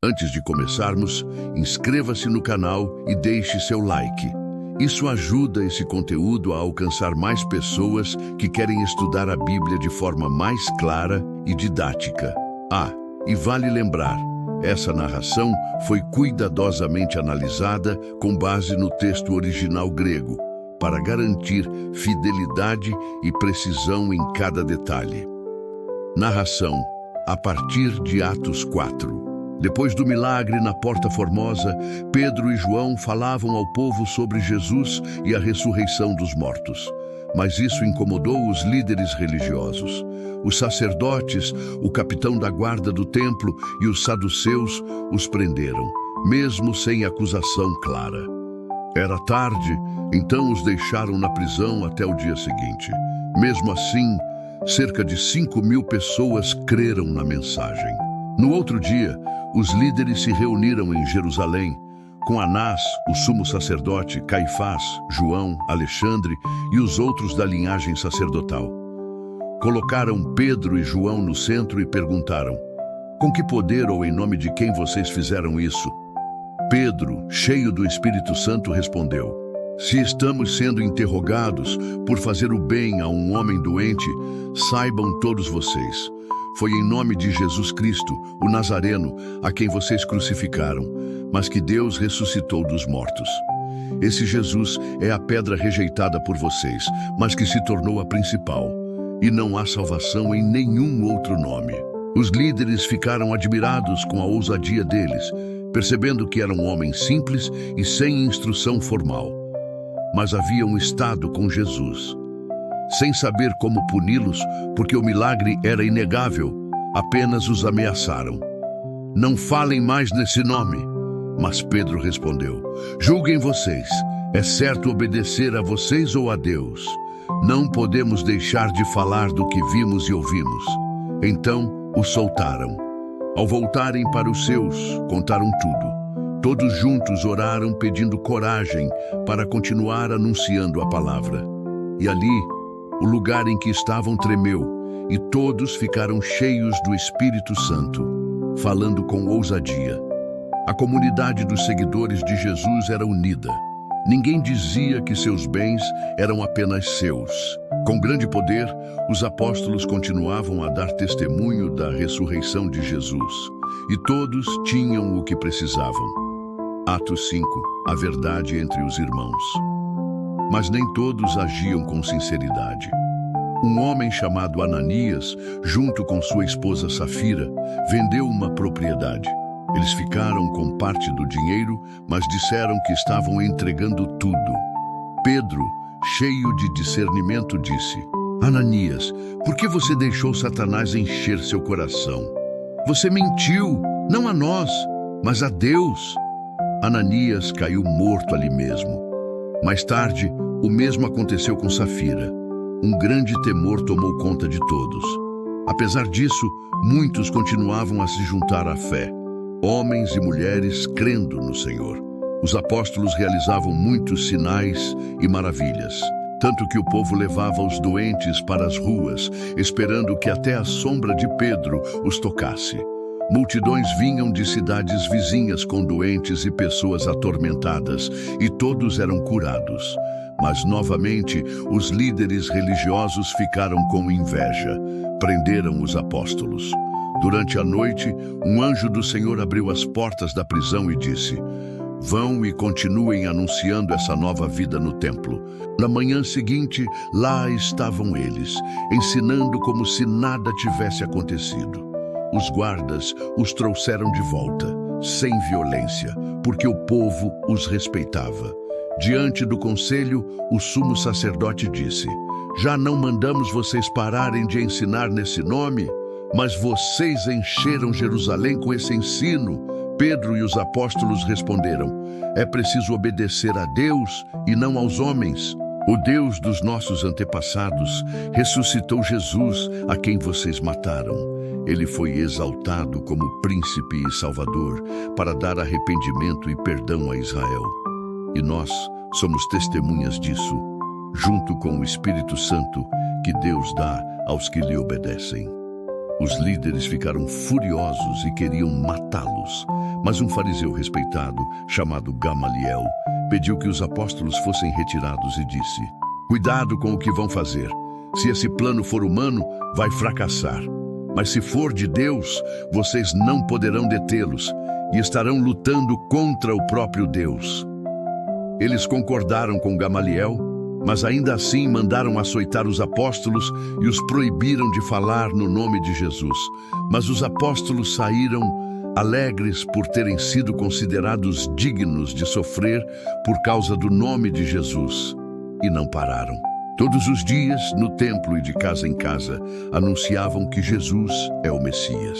Antes de começarmos, inscreva-se no canal e deixe seu like. Isso ajuda esse conteúdo a alcançar mais pessoas que querem estudar a Bíblia de forma mais clara e didática. E vale lembrar, essa narração foi cuidadosamente analisada com base no texto original grego, para garantir fidelidade e precisão em cada detalhe. Narração a partir de Atos 4. Depois do milagre na Porta Formosa, Pedro e João falavam ao povo sobre Jesus e a ressurreição dos mortos. Mas isso incomodou os líderes religiosos. Os sacerdotes, o capitão da guarda do templo e os saduceus os prenderam, mesmo sem acusação clara. Era tarde, então os deixaram na prisão até o dia seguinte. Mesmo assim, cerca de 5.000 pessoas creram na mensagem. No outro dia, os líderes se reuniram em Jerusalém, com Anás, o sumo sacerdote, Caifás, João, Alexandre e os outros da linhagem sacerdotal. Colocaram Pedro e João no centro e perguntaram: com que poder ou em nome de quem vocês fizeram isso? Pedro, cheio do Espírito Santo, respondeu: se estamos sendo interrogados por fazer o bem a um homem doente, saibam todos vocês. Foi em nome de Jesus Cristo, o Nazareno, a quem vocês crucificaram, mas que Deus ressuscitou dos mortos. Esse Jesus é a pedra rejeitada por vocês, mas que se tornou a principal. E não há salvação em nenhum outro nome. Os líderes ficaram admirados com a ousadia deles, percebendo que eram homens simples e sem instrução formal. Mas haviam estado com Jesus. Sem saber como puni-los, porque o milagre era inegável, apenas os ameaçaram. Não falem mais nesse nome. Mas Pedro respondeu: julguem vocês, é certo obedecer a vocês ou a Deus? Não podemos deixar de falar do que vimos e ouvimos. Então o soltaram. Ao voltarem para os seus, contaram tudo. Todos juntos oraram pedindo coragem para continuar anunciando a palavra. E ali, o lugar em que estavam tremeu, e todos ficaram cheios do Espírito Santo, falando com ousadia. A comunidade dos seguidores de Jesus era unida. Ninguém dizia que seus bens eram apenas seus. Com grande poder, os apóstolos continuavam a dar testemunho da ressurreição de Jesus, e todos tinham o que precisavam. Atos 5. A verdade entre os irmãos. Mas nem todos agiam com sinceridade. Um homem chamado Ananias, junto com sua esposa Safira, vendeu uma propriedade. Eles ficaram com parte do dinheiro, mas disseram que estavam entregando tudo. Pedro, cheio de discernimento, disse: Ananias, por que você deixou Satanás encher seu coração? Você mentiu, não a nós, mas a Deus. Ananias caiu morto ali mesmo. Mais tarde, o mesmo aconteceu com Safira. Um grande temor tomou conta de todos. Apesar disso, muitos continuavam a se juntar à fé, homens e mulheres crendo no Senhor. Os apóstolos realizavam muitos sinais e maravilhas, tanto que o povo levava os doentes para as ruas, esperando que até a sombra de Pedro os tocasse. Multidões vinham de cidades vizinhas com doentes e pessoas atormentadas, e todos eram curados. Mas, novamente, os líderes religiosos ficaram com inveja. Prenderam os apóstolos. Durante a noite, um anjo do Senhor abriu as portas da prisão e disse: vão e continuem anunciando essa nova vida no templo. Na manhã seguinte, lá estavam eles, ensinando como se nada tivesse acontecido. Os guardas os trouxeram de volta, sem violência, porque o povo os respeitava. Diante do conselho, o sumo sacerdote disse: já não mandamos vocês pararem de ensinar nesse nome? Mas vocês encheram Jerusalém com esse ensino. Pedro e os apóstolos responderam: é preciso obedecer a Deus e não aos homens. O Deus dos nossos antepassados ressuscitou Jesus, a quem vocês mataram. Ele foi exaltado como príncipe e salvador para dar arrependimento e perdão a Israel. E nós somos testemunhas disso, junto com o Espírito Santo que Deus dá aos que lhe obedecem. Os líderes ficaram furiosos e queriam matá-los. Mas um fariseu respeitado, chamado Gamaliel, pediu que os apóstolos fossem retirados e disse: cuidado com o que vão fazer. Se esse plano for humano, vai fracassar. Mas se for de Deus, vocês não poderão detê-los e estarão lutando contra o próprio Deus. Eles concordaram com Gamaliel, mas ainda assim mandaram açoitar os apóstolos e os proibiram de falar no nome de Jesus. Mas os apóstolos saíram alegres por terem sido considerados dignos de sofrer por causa do nome de Jesus, e não pararam. Todos os dias, no templo e de casa em casa, anunciavam que Jesus é o Messias.